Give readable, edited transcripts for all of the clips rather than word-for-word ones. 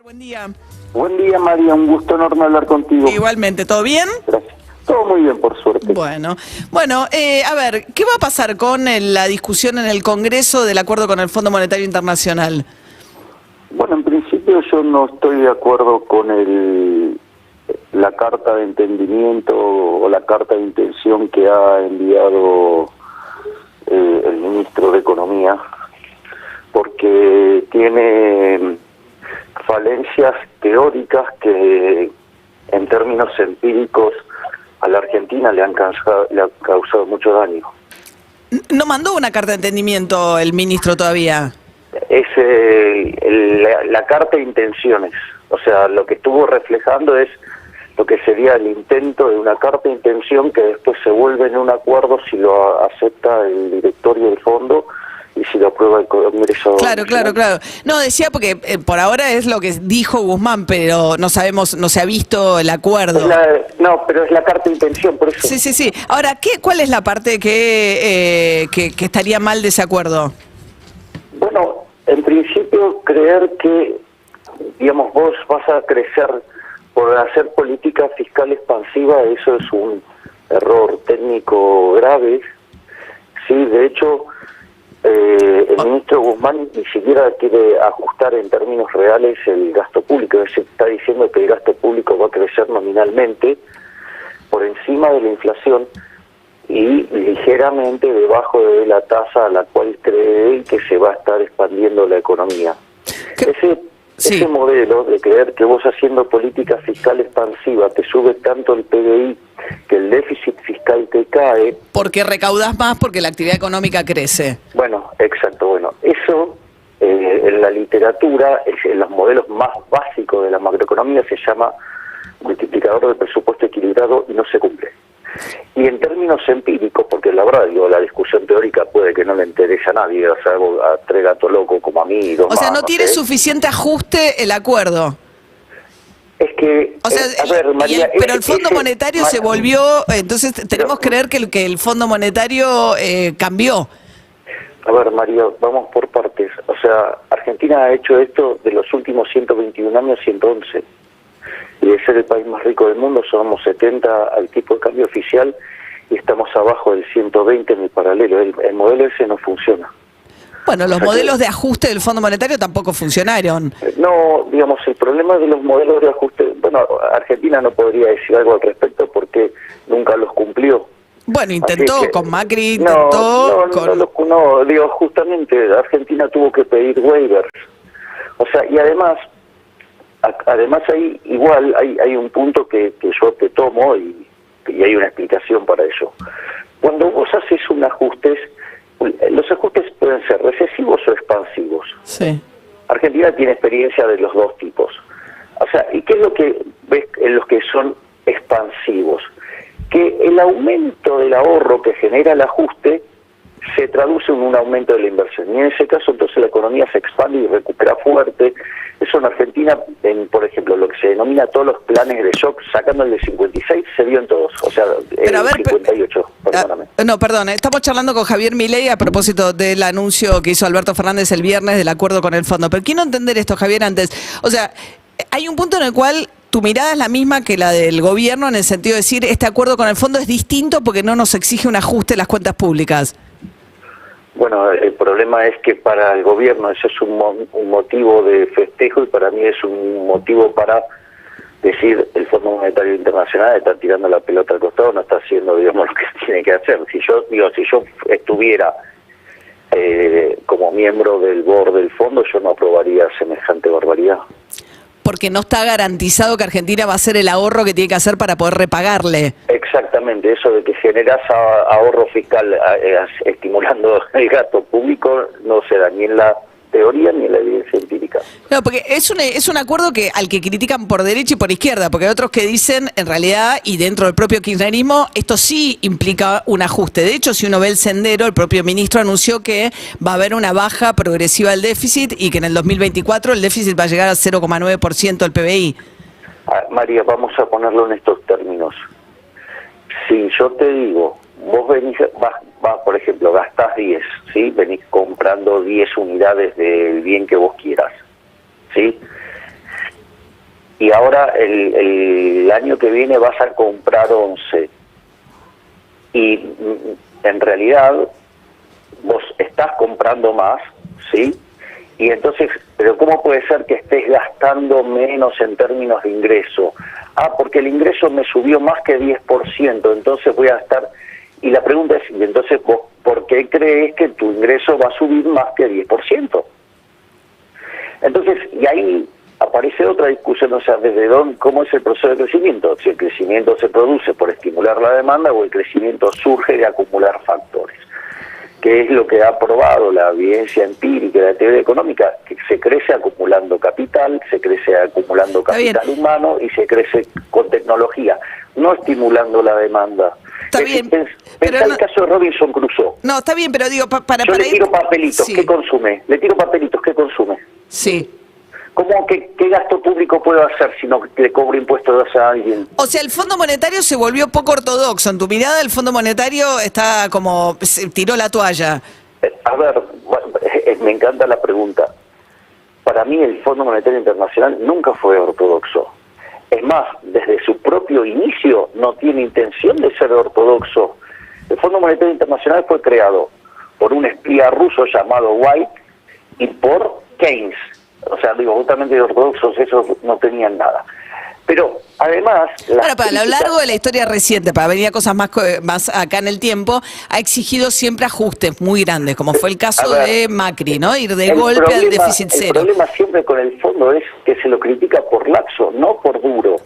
Buen día. Buen día, María, un gusto enorme hablar contigo. Igualmente, ¿todo bien? Gracias. Todo muy bien, por suerte. Bueno, a ver, ¿qué va a pasar con la discusión en el Congreso del acuerdo con el Fondo Monetario Internacional? Bueno, en principio yo no estoy de acuerdo con la carta de entendimiento o la carta de intención que ha enviado el ministro de Economía, porque tiene falencias teóricas que en términos empíricos a la Argentina le han causado mucho daño. ¿No mandó una carta de entendimiento el ministro todavía? Es la carta de intenciones, o sea, lo que estuvo reflejando es lo que sería el intento de una carta de intención que después se vuelve en un acuerdo si lo acepta el directorio del fondo y si lo aprueba el Congreso. Claro. No, decía porque por ahora es lo que dijo Guzmán, pero no sabemos, no se ha visto el acuerdo. Pero es la carta de intención, por eso. Sí. Ahora, ¿cuál es la parte que estaría mal de ese acuerdo? Bueno, en principio creer que, digamos, vos vas a crecer por hacer política fiscal expansiva, eso es un error técnico grave. Sí, de hecho, el ministro Guzmán ni siquiera quiere ajustar en términos reales el gasto público, es decir, está diciendo que el gasto público va a crecer nominalmente por encima de la inflación y ligeramente debajo de la tasa a la cual cree que se va a estar expandiendo la economía. Ese modelo de creer que vos haciendo política fiscal expansiva te sube tanto el PBI que el déficit fiscal te cae. Porque recaudás más porque la actividad económica crece. Bueno, exacto. Bueno, eso en la literatura, en los modelos más básicos de la macroeconomía se llama multiplicador de presupuesto equilibrado y no se cumple. Y en términos empíricos, porque la verdad, digo, la discusión teórica puede que no le interese a nadie, o sea, a tres gatos locos como a mí y dos O sea, más, no tiene suficiente ajuste el acuerdo. Es que, o sea, a ver, María, pero el Fondo Monetario se volvió, entonces tenemos que creer que el Fondo Monetario cambió. A ver, María, vamos por partes. O sea, Argentina ha hecho esto de los últimos 121 años, 111. Y de ser el país más rico del mundo, somos 70 al tipo de cambio oficial y estamos abajo del 120 en el paralelo. El modelo ese no funciona. Bueno, los modelos de ajuste del Fondo Monetario tampoco funcionaron. No, digamos, el problema de los modelos de ajuste, bueno, Argentina no podría decir algo al respecto porque nunca los cumplió. Bueno, intentó, con Macri, digo, justamente Argentina tuvo que pedir waivers. O sea, y además hay un punto que yo te tomo y hay una explicación para eso. Cuando vos haces un ajuste, los ajustes pueden ser recesivos o expansivos. Sí. Argentina tiene experiencia de los dos tipos. O sea, ¿y qué es lo que ves en los que son expansivos? Que el aumento del ahorro que genera el ajuste se traduce en un aumento de la inversión. Y en ese caso, entonces, la economía se expande y recupera fuerte. Eso en Argentina, por ejemplo, lo que se denomina todos los planes de shock, sacando el de 56, se vio en todos. O sea, el 58, perdóname. No, perdón, estamos charlando con Javier Milei a propósito del anuncio que hizo Alberto Fernández el viernes del acuerdo con el fondo. Pero quiero entender esto, Javier, antes. O sea, hay un punto en el cual tu mirada es la misma que la del gobierno en el sentido de decir, este acuerdo con el fondo es distinto porque no nos exige un ajuste de las cuentas públicas. Bueno, el problema es que para el gobierno eso es un motivo de festejo y para mí es un motivo para decir el Fondo Monetario Internacional está tirando la pelota al costado, no está haciendo, digamos, lo que tiene que hacer. Si yo estuviera como miembro del board del fondo, yo no aprobaría semejante barbaridad. Porque no está garantizado que Argentina va a hacer el ahorro que tiene que hacer para poder repagarle. Exactamente, eso de que generás ahorro fiscal estimulando el gasto público no se da ni en la teoría ni en la evidencia empírica. No, porque es un acuerdo al que critican por derecha y por izquierda, porque hay otros que dicen, en realidad, y dentro del propio kirchnerismo, esto sí implica un ajuste. De hecho, si uno ve el sendero, el propio ministro anunció que va a haber una baja progresiva del déficit y que en el 2024 el déficit va a llegar a 0,9% del PBI. María, vamos a ponerlo en estos términos. Si yo te digo, vos venís, por ejemplo, gastás 10, ¿sí? Venís comprando 10 unidades del bien que vos quieras, ¿sí? y ahora el año que viene vas a comprar 11. Y en realidad vos estás comprando más, ¿sí? Y entonces, pero ¿cómo puede ser que estés gastando menos en términos de ingreso? Porque el ingreso me subió más que 10%, entonces voy a estar... Y la pregunta es, ¿y entonces vos por qué crees que tu ingreso va a subir más que 10%? Entonces, y ahí aparece otra discusión, o sea, desde dónde, cómo es el proceso de crecimiento, si el crecimiento se produce por estimular la demanda o el crecimiento surge de acumular factores, que es lo que ha probado la evidencia empírica de la teoría económica, que se crece acumulando capital, se crece acumulando capital humano y se crece con tecnología, no estimulando la demanda. Está bien, pero el caso de Robinson Crusoe. No, está bien, pero digo, Yo le tiro papelitos, sí. ¿Qué consume? Le tiro papelitos, ¿qué consume? Sí. ¿Cómo qué gasto público puedo hacer si no le cobro impuestos a alguien? O sea, el Fondo Monetario se volvió poco ortodoxo. En tu mirada, el Fondo Monetario está como... se tiró la toalla. A ver, me encanta la pregunta. Para mí el Fondo Monetario Internacional nunca fue ortodoxo. Es más, desde su propio inicio no tiene intención de ser ortodoxo. El Fondo Monetario Internacional fue creado por un espía ruso llamado White y por Keynes. O sea, digo, justamente de ortodoxos esos no tenían nada. Pero, además... Ahora, para lo largo de la historia reciente, para venir a cosas más acá en el tiempo, ha exigido siempre ajustes muy grandes, como fue el caso de Macri, ¿no? Ir de golpe al déficit cero. El problema siempre con el fondo es que se lo critica por laxo, no por duro.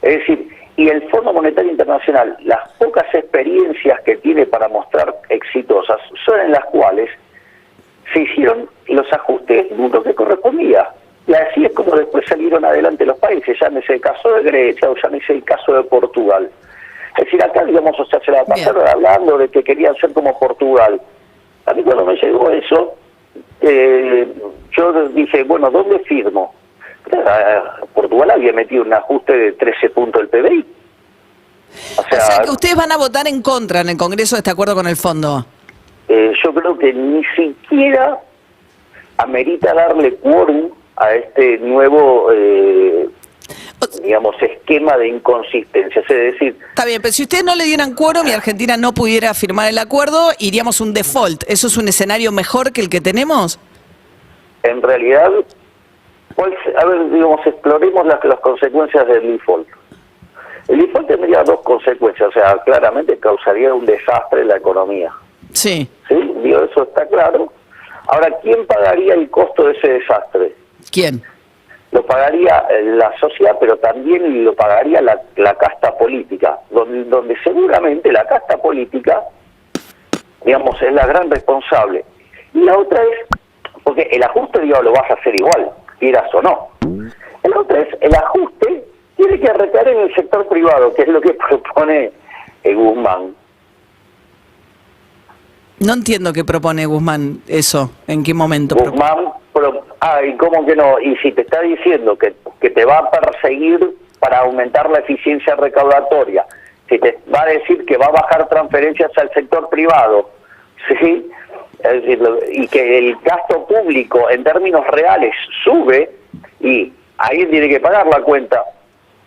Es decir, y el Fondo Monetario Internacional, las pocas experiencias que tiene para mostrar exitosas, son en las cuales se hicieron los ajustes duros que correspondía. Y así es como después salieron adelante los países, llámese el caso de Grecia o llámese el caso de Portugal. Es decir, acá, digamos, o sea, se la pasaron hablando de que querían ser como Portugal. A mí cuando me llegó eso, yo dije, bueno, ¿dónde firmo? Portugal había metido un ajuste de 13 puntos del PBI. O sea, que ustedes van a votar en contra en el Congreso de este acuerdo con el fondo. Yo creo que ni siquiera amerita darle quórum a este nuevo, digamos, esquema de inconsistencias. Es decir... Está bien, pero si ustedes no le dieran quórum y Argentina no pudiera firmar el acuerdo, iríamos un default. ¿Eso es un escenario mejor que el que tenemos? En realidad, pues, a ver, digamos, exploremos las consecuencias del default. El default tendría dos consecuencias, o sea, claramente causaría un desastre en la economía. Sí. ¿Sí? Digo, eso está claro. Ahora, ¿quién pagaría el costo de ese desastre? ¿Quién? Lo pagaría la sociedad, pero también lo pagaría la casta política, donde seguramente la casta política, digamos, es la gran responsable. Y la otra es, porque el ajuste, digamos, lo vas a hacer igual, quieras o no. La otra es, el ajuste tiene que recaer en el sector privado, que es lo que propone Guzmán. No entiendo qué propone Guzmán eso, ¿en qué momento? Guzmán, ¿y cómo que no? Y si te está diciendo que te va a perseguir para aumentar la eficiencia recaudatoria, si te va a decir que va a bajar transferencias al sector privado, ¿sí? Es decir, y que el gasto público en términos reales sube, y alguien tiene que pagar la cuenta.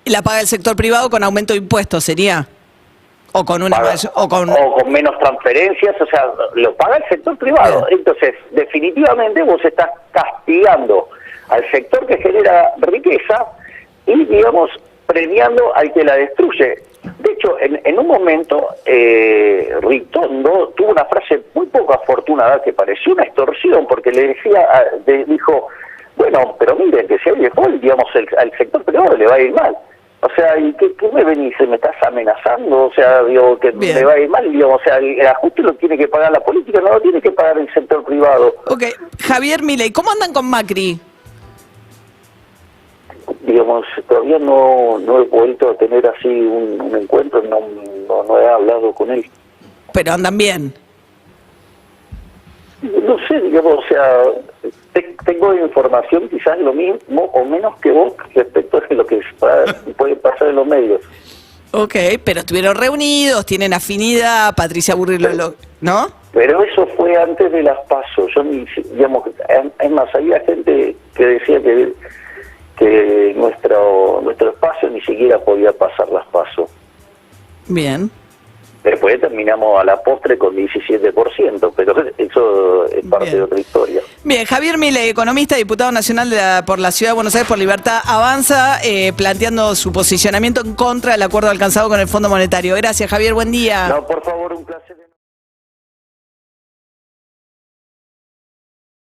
¿Y la paga el sector privado con aumento de impuestos, sería? O con con menos transferencias, o sea, lo paga el sector privado. Entonces, definitivamente vos estás castigando al sector que genera riqueza y, digamos, premiando al que la destruye. De hecho, en un momento, Ritondo tuvo una frase muy poco afortunada que pareció una extorsión, porque le dijo, bueno, pero miren, que si hay default, digamos, al sector privado le va a ir mal. O sea, ¿y qué me venís? ¿Me estás amenazando? O sea, digo, que me va a ir mal. Digo, o sea, el ajuste lo tiene que pagar la política, no lo tiene que pagar el sector privado. Ok. Javier Milei, ¿cómo andan con Macri? Digamos, todavía no he vuelto a tener así un encuentro, no he hablado con él. ¿Pero andan bien? No sé, digamos, o sea, tengo información quizás lo mismo o menos que vos respecto de lo que puede pasar en los medios. Ok, pero estuvieron reunidos, tienen afinidad, Patricia Burrell, ¿no? Pero eso fue antes de las PASO. Yo, digamos, es más, había gente que decía que nuestro espacio ni siquiera podía pasar las PASO. Bien. Después terminamos a la postre con 17%, pero eso es parte de otra historia. Bien, Javier Milei, economista, diputado nacional por la Ciudad de Buenos Aires por Libertad Avanza, planteando su posicionamiento en contra del acuerdo alcanzado con el Fondo Monetario. Gracias, Javier, buen día. No, por favor, un placer.